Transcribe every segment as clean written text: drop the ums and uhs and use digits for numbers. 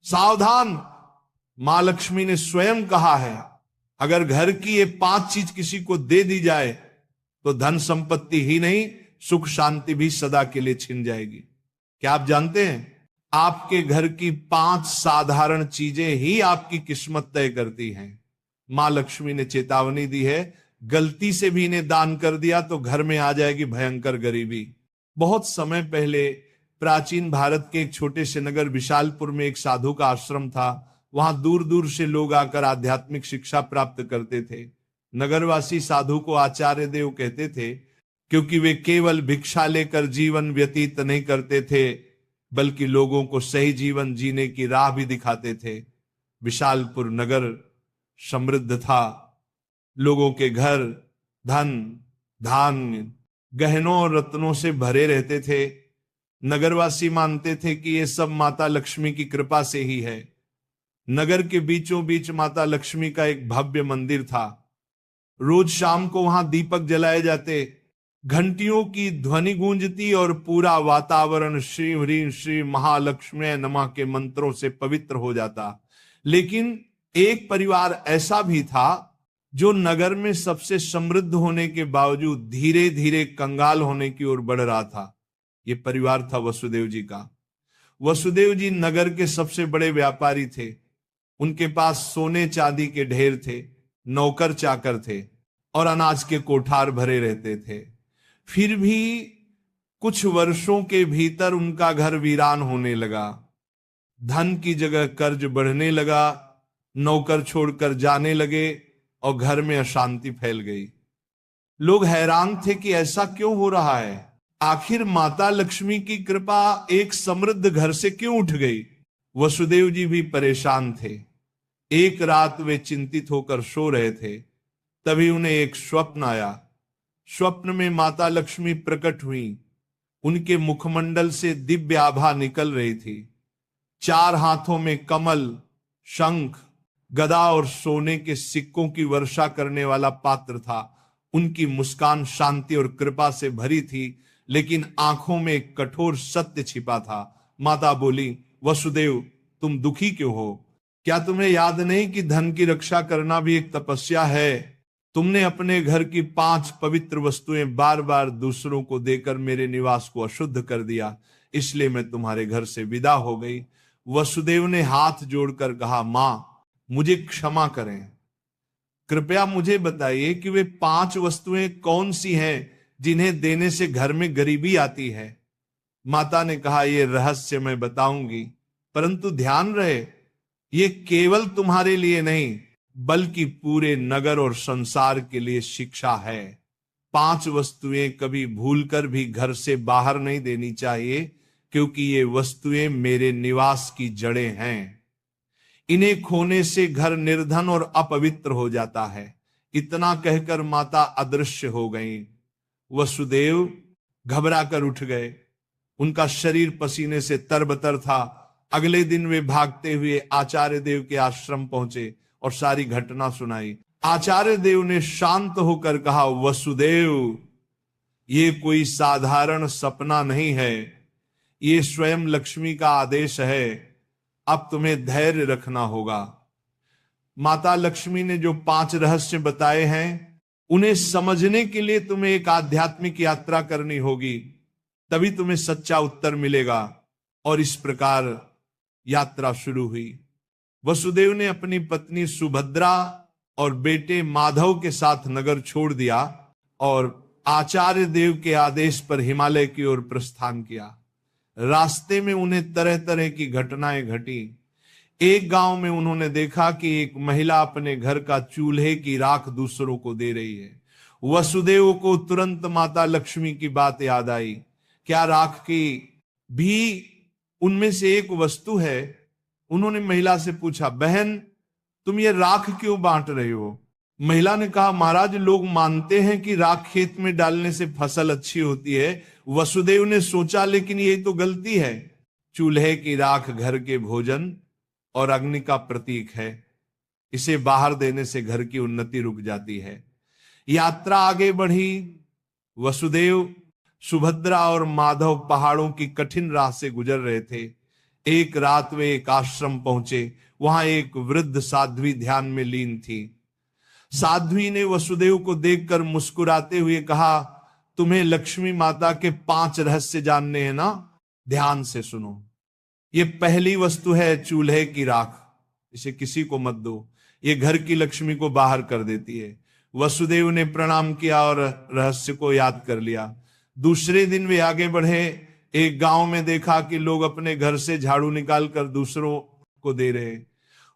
सावधान, मां लक्ष्मी ने स्वयं कहा है, अगर घर की ये 5 चीज किसी को दे दी जाए तो धन संपत्ति ही नहीं, सुख शांति भी सदा के लिए छिन जाएगी। क्या आप जानते हैं, आपके घर की 5 साधारण चीजें ही आपकी किस्मत तय करती हैं। मां लक्ष्मी ने चेतावनी दी है, गलती से भी इन्हें दान कर दिया तो घर में आ जाएगी भयंकर गरीबी। बहुत समय पहले प्राचीन भारत के एक छोटे से नगर विशालपुर में एक साधु का आश्रम था। वहां दूर दूर से लोग आकर आध्यात्मिक शिक्षा प्राप्त करते थे। नगरवासी साधु को आचार्य देव कहते थे, क्योंकि वे केवल भिक्षा लेकर जीवन व्यतीत नहीं करते थे, बल्कि लोगों को सही जीवन जीने की राह भी दिखाते थे। विशालपुर नगर समृद्ध था, लोगों के घर धन धान्य गहनों और रत्नों से भरे रहते थे। नगरवासी मानते थे कि ये सब माता लक्ष्मी की कृपा से ही है। नगर के बीचों बीच माता लक्ष्मी का एक भव्य मंदिर था। रोज शाम को वहां दीपक जलाए जाते, घंटियों की ध्वनि गूंजती और पूरा वातावरण श्री ह्रीं श्री महालक्ष्मी नमः के मंत्रों से पवित्र हो जाता। लेकिन एक परिवार ऐसा भी था जो नगर में सबसे समृद्ध होने के बावजूद धीरे धीरे कंगाल होने की ओर बढ़ रहा था। यह परिवार था वसुदेव जी का। वसुदेव जी नगर के सबसे बड़े व्यापारी थे। उनके पास सोने चांदी के ढेर थे, नौकर चाकर थे और अनाज के कोठार भरे रहते थे। फिर भी कुछ वर्षों के भीतर उनका घर वीरान होने लगा। धन की जगह कर्ज बढ़ने लगा, नौकर छोड़कर जाने लगे और घर में अशांति फैल गई। लोग हैरान थे कि ऐसा क्यों हो रहा है, आखिर माता लक्ष्मी की कृपा एक समृद्ध घर से क्यों उठ गई। वसुदेव जी भी परेशान थे। एक रात वे चिंतित होकर सो रहे थे, तभी उन्हें एक स्वप्न आया। स्वप्न में माता लक्ष्मी प्रकट हुई। उनके मुखमंडल से दिव्य आभा निकल रही थी। 4 हाथों में कमल, शंख, गदा और सोने के सिक्कों की वर्षा करने वाला पात्र था। उनकी मुस्कान शांति और कृपा से भरी थी, लेकिन आंखों में एक कठोर सत्य छिपा था। माता बोली, वसुदेव तुम दुखी क्यों हो? क्या तुम्हें याद नहीं कि धन की रक्षा करना भी एक तपस्या है? तुमने अपने घर की 5 पवित्र वस्तुएं बार बार दूसरों को देकर मेरे निवास को अशुद्ध कर दिया, इसलिए मैं तुम्हारे घर से विदा हो गई। वसुदेव ने हाथ जोड़कर कहा, मां मुझे क्षमा करें, कृपया मुझे बताइए कि वे 5 वस्तुएं कौन सी हैं जिन्हें देने से घर में गरीबी आती है। माता ने कहा, यह रहस्य मैं बताऊंगी, परंतु ध्यान रहे ये केवल तुम्हारे लिए नहीं बल्कि पूरे नगर और संसार के लिए शिक्षा है। 5 वस्तुएं कभी भूलकर भी घर से बाहर नहीं देनी चाहिए, क्योंकि ये वस्तुएं मेरे निवास की जड़ें हैं। इन्हें खोने से घर निर्धन और अपवित्र हो जाता है। इतना कहकर माता अदृश्य हो गईं। वसुदेव घबरा कर उठ गए। उनका शरीर पसीने से तरबतर था। अगले दिन वे भागते हुए आचार्य देव के आश्रम पहुंचे और सारी घटना सुनाई। आचार्य देव ने शांत होकर कहा, वसुदेव ये कोई साधारण सपना नहीं है, ये स्वयं लक्ष्मी का आदेश है। अब तुम्हें धैर्य रखना होगा। माता लक्ष्मी ने जो 5 रहस्य बताए हैं, उन्हें समझने के लिए तुम्हें एक आध्यात्मिक यात्रा करनी होगी, तभी तुम्हें सच्चा उत्तर मिलेगा। और इस प्रकार यात्रा शुरू हुई। वसुदेव ने अपनी पत्नी सुभद्रा और बेटे माधव के साथ नगर छोड़ दिया और आचार्य देव के आदेश पर हिमालय की ओर प्रस्थान किया। रास्ते में उन्हें तरह तरह की घटनाएं घटी। एक गांव में उन्होंने देखा कि एक महिला अपने घर का चूल्हे की राख दूसरों को दे रही है। वसुदेव को तुरंत माता लक्ष्मी की बात याद आई। क्या राख की भी उनमें से एक वस्तु है? उन्होंने महिला से पूछा, बहन तुम ये राख क्यों बांट रहे हो? महिला ने कहा, महाराज लोग मानते हैं कि राख खेत में डालने से फसल अच्छी होती है। वसुदेव ने सोचा, लेकिन यही तो गलती है। चूल्हे की राख घर के भोजन और अग्नि का प्रतीक है। इसे बाहर देने से घर की उन्नति रुक जाती है। यात्रा आगे बढ़ी। वसुदेव, सुभद्रा और माधव पहाड़ों की कठिन राह से गुजर रहे थे। एक रात वे एक आश्रम पहुंचे। वहां एक वृद्ध साध्वी ध्यान में लीन थी। साध्वी ने वसुदेव को देखकर मुस्कुराते हुए कहा, तुम्हें लक्ष्मी माता के 5 रहस्य जानने हैं ना? ध्यान से सुनो। ये पहली वस्तु है चूल्हे की राख। इसे किसी को मत दो, ये घर की लक्ष्मी को बाहर कर देती है। वसुदेव ने प्रणाम किया और रहस्य को याद कर लिया। दूसरे दिन वे आगे बढ़े। एक गांव में देखा कि लोग अपने घर से झाड़ू निकालकर दूसरों को दे रहे।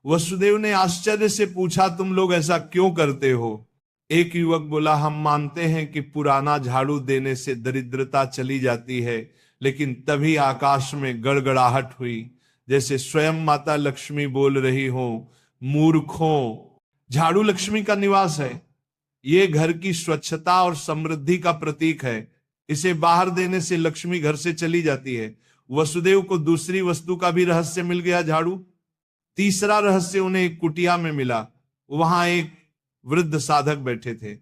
वसुदेव ने आश्चर्य से पूछा, तुम लोग ऐसा क्यों करते हो? एक युवक बोला, हम मानते हैं कि पुराना झाड़ू देने से दरिद्रता चली जाती है। लेकिन तभी आकाश में गड़गड़ाहट हुई, जैसे स्वयं माता लक्ष्मी बोल रही हो, मूर्खों, झाड़ू लक्ष्मी का निवास है। ये घर की स्वच्छता और समृद्धि का प्रतीक है। इसे बाहर देने से लक्ष्मी घर से चली जाती है। वसुदेव को दूसरी वस्तु का भी रहस्य मिल गया, झाड़ू। तीसरा रहस्य उन्हें एक कुटिया में मिला। वहां एक वृद्ध साधक बैठे थे।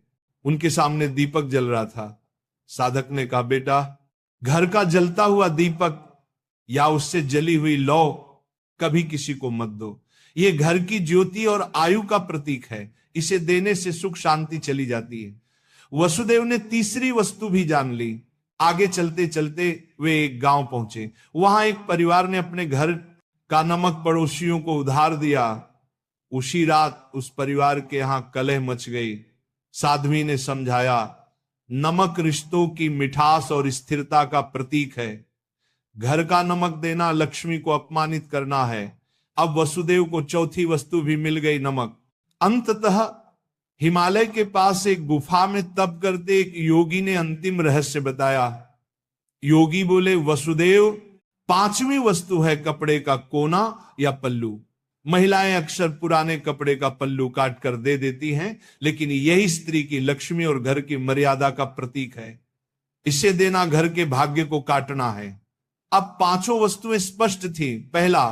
उनके सामने दीपक जल रहा था। साधक ने कहा, बेटा, घर का जलता हुआ दीपक या उससे जली हुई लौ कभी किसी को मत दो। ये घर की ज्योति और आयु का प्रतीक है। इसे देने से सुख शांति चली जाती है। वसुदेव ने तीसरी वस्तु भी जान ली। आगे चलते चलते वे एक गांव पहुंचे। वहां एक परिवार ने अपने घर का नमक पड़ोसियों को उधार दिया। उसी रात उस परिवार के यहां कलह मच गई। साध्वी ने समझाया, नमक रिश्तों की मिठास और स्थिरता का प्रतीक है। घर का नमक देना लक्ष्मी को अपमानित करना है। अब वसुदेव को चौथी वस्तु भी मिल गई, नमक। अंततः हिमालय के पास एक गुफा में तप करते एक योगी ने अंतिम रहस्य बताया। योगी बोले, वसुदेव, 5वीं वस्तु है कपड़े का कोना या पल्लू। महिलाएं अक्सर पुराने कपड़े का पल्लू काट कर दे देती हैं, लेकिन यही स्त्री की लक्ष्मी और घर की मर्यादा का प्रतीक है। इसे देना घर के भाग्य को काटना है। अब 5 वस्तुएं स्पष्ट थी। पहला,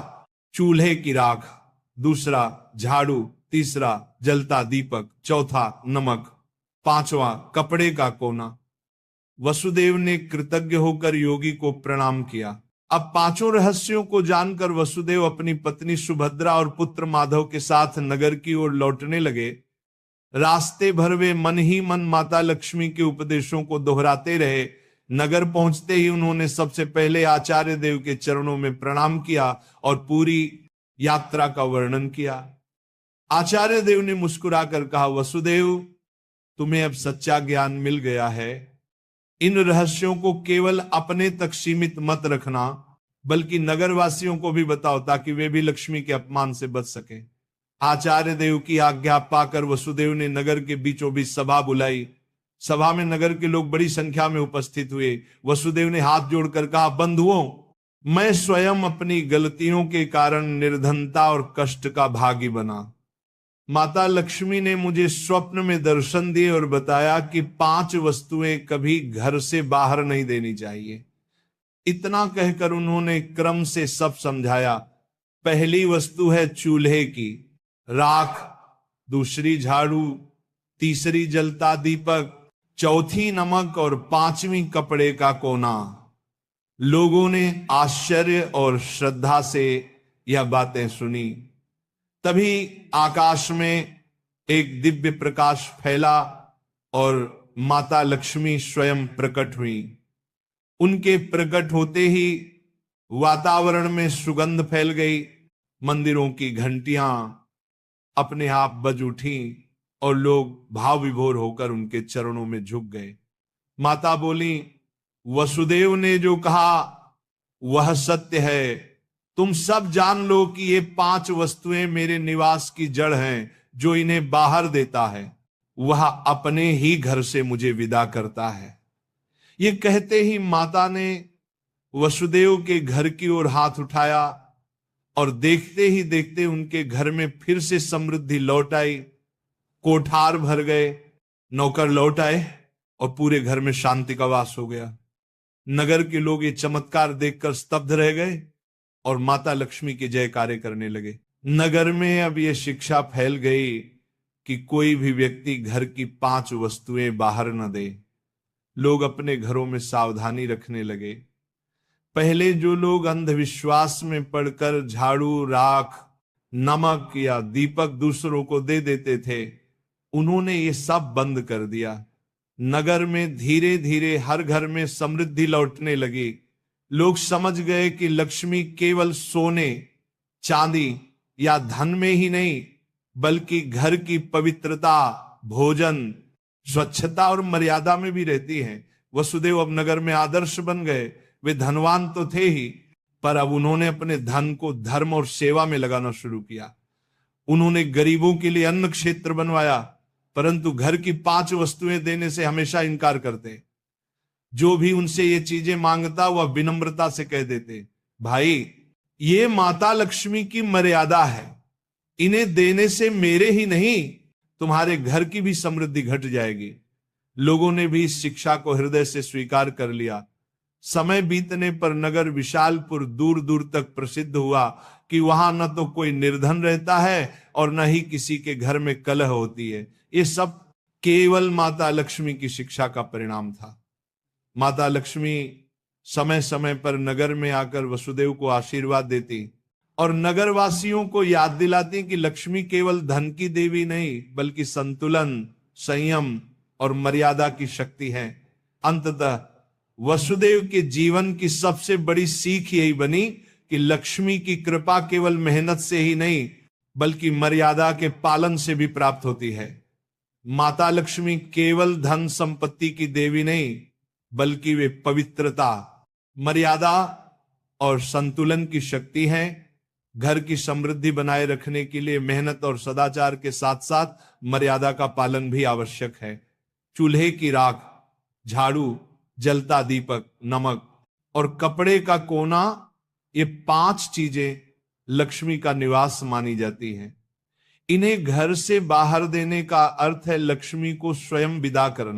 चूल्हे की राख। दूसरा, झाड़ू। तीसरा, जलता दीपक। चौथा, नमक। 5वां, कपड़े का कोना। वसुदेव ने कृतज्ञ होकर योगी को प्रणाम किया। अब 5 रहस्यों को जानकर वसुदेव अपनी पत्नी सुभद्रा और पुत्र माधव के साथ नगर की ओर लौटने लगे। रास्ते भर वे मन ही मन माता लक्ष्मी के उपदेशों को दोहराते रहे। नगर पहुंचते ही उन्होंने सबसे पहले आचार्य देव के चरणों में प्रणाम किया और पूरी यात्रा का वर्णन किया। आचार्य देव ने मुस्कुराकर कहा, वसुदेव, तुम्हें अब सच्चा ज्ञान मिल गया है। इन रहस्यों को केवल अपने तक सीमित मत रखना, बल्कि नगरवासियों को भी बताओ, ताकि वे भी लक्ष्मी के अपमान से बच सके। आचार्य देव की आज्ञा पाकर वसुदेव ने नगर के बीचों बीच सभा बुलाई। सभा में नगर के लोग बड़ी संख्या में उपस्थित हुए। वसुदेव ने हाथ जोड़कर कहा, बंधुओं, मैं स्वयं अपनी गलतियों के कारण निर्धनता और कष्ट का भागी बना। माता लक्ष्मी ने मुझे स्वप्न में दर्शन दिए और बताया कि 5 वस्तुएं कभी घर से बाहर नहीं देनी चाहिए। इतना कहकर उन्होंने क्रम से सब समझाया। पहली वस्तु है चूल्हे की राख, दूसरी झाड़ू, तीसरी जलता दीपक, चौथी नमक और 5वीं कपड़े का कोना। लोगों ने आश्चर्य और श्रद्धा से यह बातें सुनी। तभी आकाश में एक दिव्य प्रकाश फैला और माता लक्ष्मी स्वयं प्रकट हुई। उनके प्रकट होते ही वातावरण में सुगंध फैल गई। मंदिरों की घंटियां अपने आप बज उठी और लोग भाव विभोर होकर उनके चरणों में झुक गए। माता बोली, वसुदेव ने जो कहा वह सत्य है। तुम सब जान लो कि ये 5 वस्तुएं मेरे निवास की जड़ हैं। जो इन्हें बाहर देता है वह अपने ही घर से मुझे विदा करता है। ये कहते ही माता ने वसुदेव के घर की ओर हाथ उठाया और देखते ही देखते उनके घर में फिर से समृद्धि लौट आई। कोठार भर गए, नौकर लौट आए और पूरे घर में शांति का वास हो गया। नगर के लोग ये चमत्कार देखकर स्तब्ध रह गए और माता लक्ष्मी के जयकारे करने लगे। नगर में अब यह शिक्षा फैल गई कि कोई भी व्यक्ति घर की 5 वस्तुएं बाहर न दे। लोग अपने घरों में सावधानी रखने लगे। पहले जो लोग अंधविश्वास में पड़कर झाड़ू, राख, नमक या दीपक दूसरों को दे देते थे, उन्होंने ये सब बंद कर दिया। नगर में धीरे धीरे हर घर में समृद्धि लौटने लगी। लोग समझ गए कि लक्ष्मी केवल सोने, चांदी या धन में ही नहीं, बल्कि घर की पवित्रता, भोजन, स्वच्छता और मर्यादा में भी रहती है। वसुदेव अब नगर में आदर्श बन गए। वे धनवान तो थे ही, पर अब उन्होंने अपने धन को धर्म और सेवा में लगाना शुरू किया। उन्होंने गरीबों के लिए अन्न क्षेत्र बनवाया, परंतु घर की 5 वस्तुएं देने से हमेशा इनकार करते। जो भी उनसे ये चीजें मांगता वह विनम्रता से कह देते, भाई ये माता लक्ष्मी की मर्यादा है, इन्हें देने से मेरे ही नहीं तुम्हारे घर की भी समृद्धि घट जाएगी। लोगों ने भी इस शिक्षा को हृदय से स्वीकार कर लिया। समय बीतने पर नगर विशालपुर दूर दूर तक प्रसिद्ध हुआ कि वहां न तो कोई निर्धन रहता है और न ही किसी के घर में कलह होती है। ये सब केवल माता लक्ष्मी की शिक्षा का परिणाम था। माता लक्ष्मी समय समय पर नगर में आकर वसुदेव को आशीर्वाद देती और नगरवासियों को याद दिलाती कि लक्ष्मी केवल धन की देवी नहीं, बल्कि संतुलन, संयम और मर्यादा की शक्ति है। अंततः वसुदेव के जीवन की सबसे बड़ी सीख यही बनी कि लक्ष्मी की कृपा केवल मेहनत से ही नहीं, बल्कि मर्यादा के पालन से भी प्राप्त होती है। माता लक्ष्मी केवल धन संपत्ति की देवी नहीं, बल्कि वे पवित्रता, मर्यादा और संतुलन की शक्ति है। घर की समृद्धि बनाए रखने के लिए मेहनत और सदाचार के साथ साथ मर्यादा का पालन भी आवश्यक है। चूल्हे की राख, झाड़ू, जलता दीपक, नमक और कपड़े का कोना, ये 5 चीजें लक्ष्मी का निवास मानी जाती हैं। इन्हें घर से बाहर देने का अर्थ है लक्ष्मी को स्वयं विदा करना।